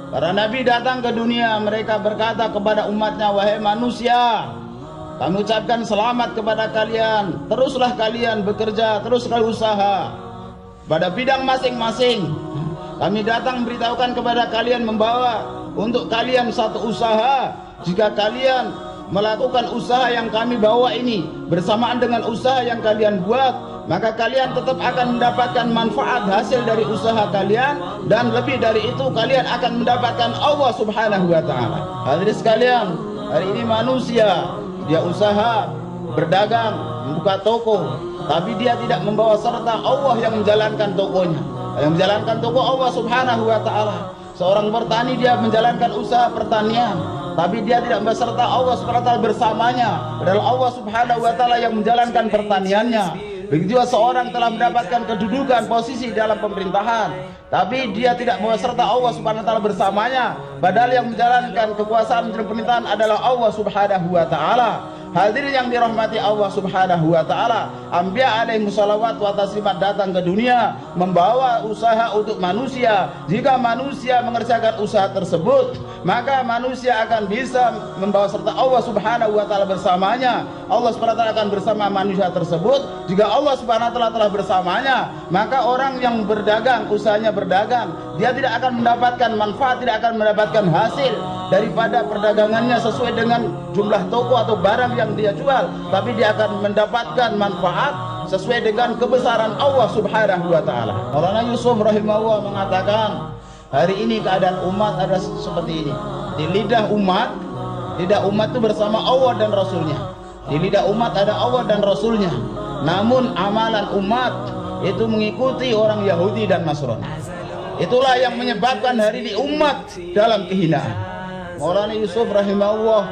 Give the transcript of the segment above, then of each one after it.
Para nabi datang ke dunia, mereka berkata kepada umatnya, wahai manusia, kami ucapkan selamat kepada kalian. Teruslah kalian bekerja, teruslah usaha pada bidang masing-masing. Kami datang beritahukan kepada kalian, membawa untuk kalian satu usaha. Jika kalian melakukan usaha yang kami bawa ini bersamaan dengan usaha yang kalian buat, maka kalian tetap akan mendapatkan manfaat hasil dari usaha kalian, dan lebih dari itu kalian akan mendapatkan Allah Subhanahu wa ta'ala. Hadirin sekalian, hari ini manusia dia usaha, berdagang, membuka toko, tapi dia tidak membawa serta Allah yang menjalankan tokonya. Yang menjalankan toko Allah Subhanahu wa ta'ala. Seorang petani dia menjalankan usaha pertanian, tapi dia tidak beserta Allah Subhanahu wa ta'ala bersamanya. Padahal Allah Subhanahu wa ta'ala yang menjalankan pertaniannya. Begitu juga seorang telah mendapatkan kedudukan posisi dalam pemerintahan, tapi dia tidak membawa serta Allah Subhanahu wa ta'ala bersamanya. Padahal yang menjalankan kekuasaan dalam pemerintahan adalah Allah Subhanahu wa ta'ala. Hadirin yang dirahmati Allah Subhanahu wa ta'ala, Anbiya alaihi salawat wa taslimat datang ke dunia membawa usaha untuk manusia. Jika manusia mengerjakan usaha tersebut, maka manusia akan bisa membawa serta Allah Subhanahu wa ta'ala bersamanya. Allah Subhanahu wa ta'ala akan bersama manusia tersebut. Jika Allah Subhanahu wa ta'ala telah bersamanya, maka orang yang berdagang, usahanya berdagang, dia tidak akan mendapatkan manfaat, tidak akan mendapatkan hasil daripada perdagangannya sesuai dengan jumlah toko atau barang yang dia jual, tapi dia akan mendapatkan manfaat sesuai dengan kebesaran Allah Subhanahu wa ta'ala. Maulana Yusuf rahimahullah mengatakan, hari ini keadaan umat ada seperti ini. Di lidah umat itu bersama Allah dan Rasulnya. Di lidah umat ada Allah dan Rasulnya, namun amalan umat itu mengikuti orang Yahudi dan Nasrani. Itulah yang menyebabkan hari ini umat dalam kehinaan. Maulana Yusuf rahimahullah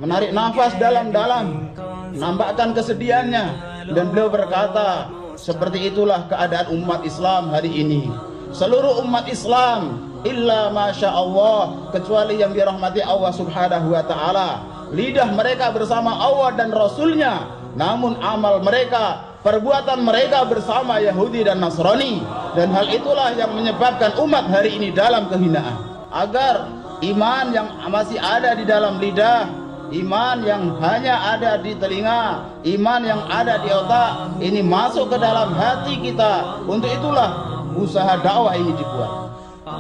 menarik nafas dalam-dalam, menampakkan kesedihannya, dan beliau berkata, seperti itulah keadaan umat Islam hari ini. Seluruh umat Islam illa masya Allah, kecuali yang dirahmati Allah Subhanahu wa ta'ala, lidah mereka bersama Allah dan Rasulnya, namun amal mereka, perbuatan mereka bersama Yahudi dan Nasrani. Dan hal itulah yang menyebabkan umat hari ini dalam kehinaan. Agar iman yang masih ada di dalam lidah, iman yang hanya ada di telinga, iman yang ada di otak, ini masuk ke dalam hati kita. Untuk itulah usaha dakwah ini dibuat.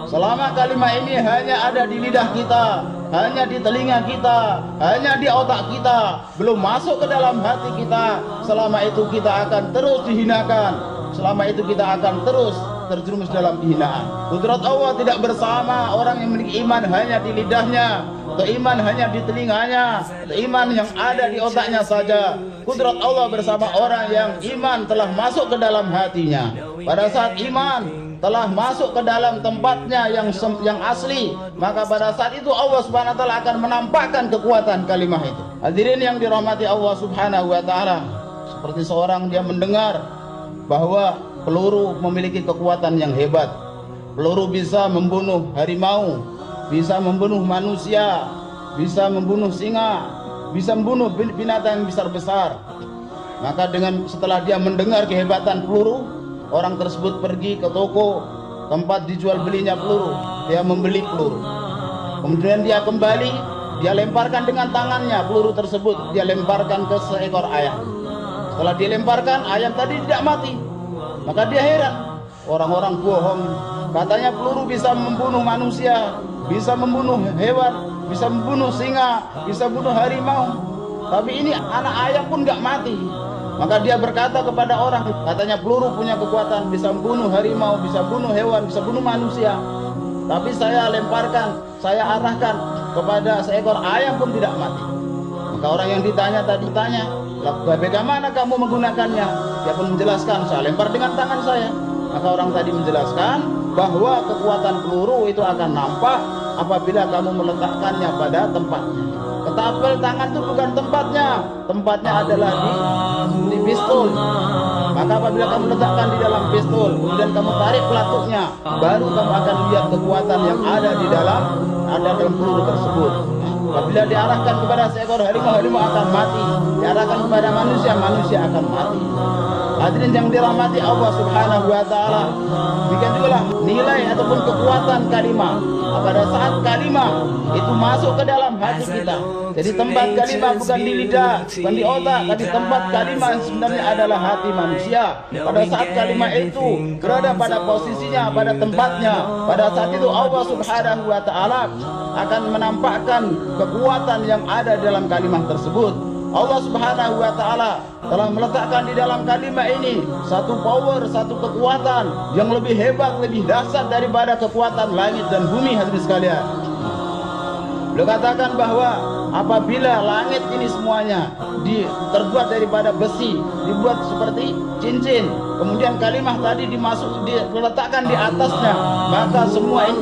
Selama kalimat ini hanya ada di lidah kita, hanya di telinga kita, hanya di otak kita, belum masuk ke dalam hati kita, selama itu kita akan terus dihinakan. Selama itu kita akan terus terjerumus dalam kehinaan. Kudrat Allah tidak bersama orang yang memiliki iman hanya di lidahnya, atau iman hanya di telinganya, atau iman yang ada di otaknya saja. Kudrat Allah bersama orang yang iman telah masuk ke dalam hatinya. Pada saat iman telah masuk ke dalam tempatnya yang asli, maka pada saat itu Allah Subhanahu wa ta'ala akan menampakkan kekuatan kalimah itu. Hadirin yang dirahmati Allah Subhanahu wa ta'ala, seperti seorang dia mendengar bahwa peluru memiliki kekuatan yang hebat. Peluru bisa membunuh harimau, bisa membunuh manusia, bisa membunuh singa, bisa membunuh binatang yang besar-besar. Maka setelah dia mendengar kehebatan peluru, orang tersebut pergi ke toko tempat dijual belinya peluru. Dia membeli peluru. Kemudian dia kembali, dia lemparkan dengan tangannya peluru tersebut, dia lemparkan ke seekor ayam. Setelah dilemparkan, ayam tadi tidak mati. Maka dia heran, orang-orang bohong, katanya peluru bisa membunuh manusia, bisa membunuh hewan, bisa membunuh singa, bisa membunuh harimau, tapi ini anak ayam pun nggak mati. Maka dia berkata kepada orang, katanya peluru punya kekuatan, bisa membunuh harimau, bisa bunuh hewan, bisa bunuh manusia, tapi saya lemparkan, saya arahkan kepada seekor ayam pun tidak mati. Maka orang yang ditanya tadi tanya, bagaimana kamu menggunakannya? Dia pun menjelaskan, saya lempar dengan tangan saya. Maka orang tadi menjelaskan bahwa kekuatan peluru itu akan nampak apabila kamu meletakkannya pada tempatnya. Ketapel tangan itu bukan tempatnya, tempatnya adalah di pistol. Maka apabila kamu letakkan di dalam pistol, kemudian kamu tarik pelatuknya, baru kamu akan lihat kekuatan yang ada di dalam peluru tersebut. Apabila diarahkan kepada seekor harimau, harimau akan mati. Diarahkan kepada manusia, manusia akan mati. Hadirin yang dirahmati Allah Subhanahu wa ta'ala, demikian juga nilai ataupun kekuatan kalimah. Pada saat kalimah itu masuk ke dalam hati kita. Jadi tempat kalimah bukan di lidah, bukan di otak, tapi tempat kalimah sebenarnya adalah hati manusia. Pada saat kalimah itu berada pada posisinya, pada tempatnya, pada saat itu Allah Subhanahu wa Ta'ala akan menampakkan kekuatan yang ada dalam kalimah tersebut. Allah Subhanahu wa Ta'ala telah meletakkan di dalam kalimat ini satu power, satu kekuatan yang lebih hebat, lebih dahsyat daripada kekuatan langit dan bumi, hadirin sekalian. Beliau katakan bahwa apabila langit ini semuanya terbuat daripada besi, dibuat seperti cincin, kemudian kalimah tadi diletakkan di atasnya, maka semua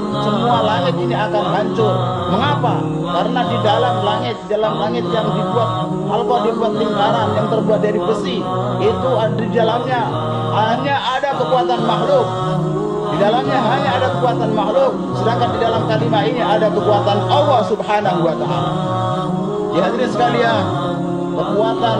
langit ini akan hancur. Mengapa? Karena di dalam langit yang dibuat, kalau dibuat lingkaran yang terbuat dari besi, itu di dalamnya hanya ada kekuatan makhluk. Di dalamnya hanya ada kekuatan makhluk, sedangkan di dalam kalimat ini ada kekuatan Allah Subhanahu wa Ta'ala. Ya hadirin sekalian, kekuatan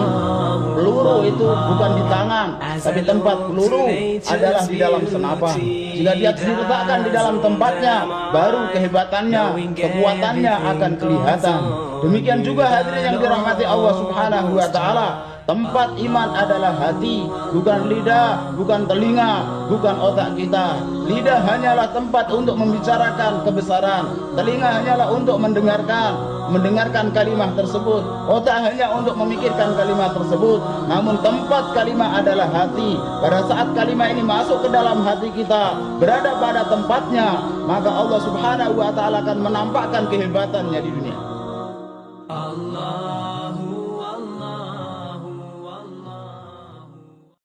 peluru itu bukan di tangan, tapi tempat peluru adalah di dalam senapan. Jika dia diletakkan di dalam tempatnya, baru kehebatannya, kekuatannya akan kelihatan. Demikian juga hadirin yang dirahmati Allah Subhanahu wa Ta'ala, tempat iman adalah hati, bukan lidah, bukan telinga, bukan otak kita. Lidah hanyalah tempat untuk membicarakan kebesaran, telinga hanyalah untuk mendengarkan kalimat tersebut, otak hanya untuk memikirkan kalimat tersebut. Namun tempat kalimat adalah hati. Pada saat kalimat ini masuk ke dalam hati kita, berada pada tempatnya, maka Allah Subhanahu wa Ta'ala akan menampakkan kehebatannya di dunia.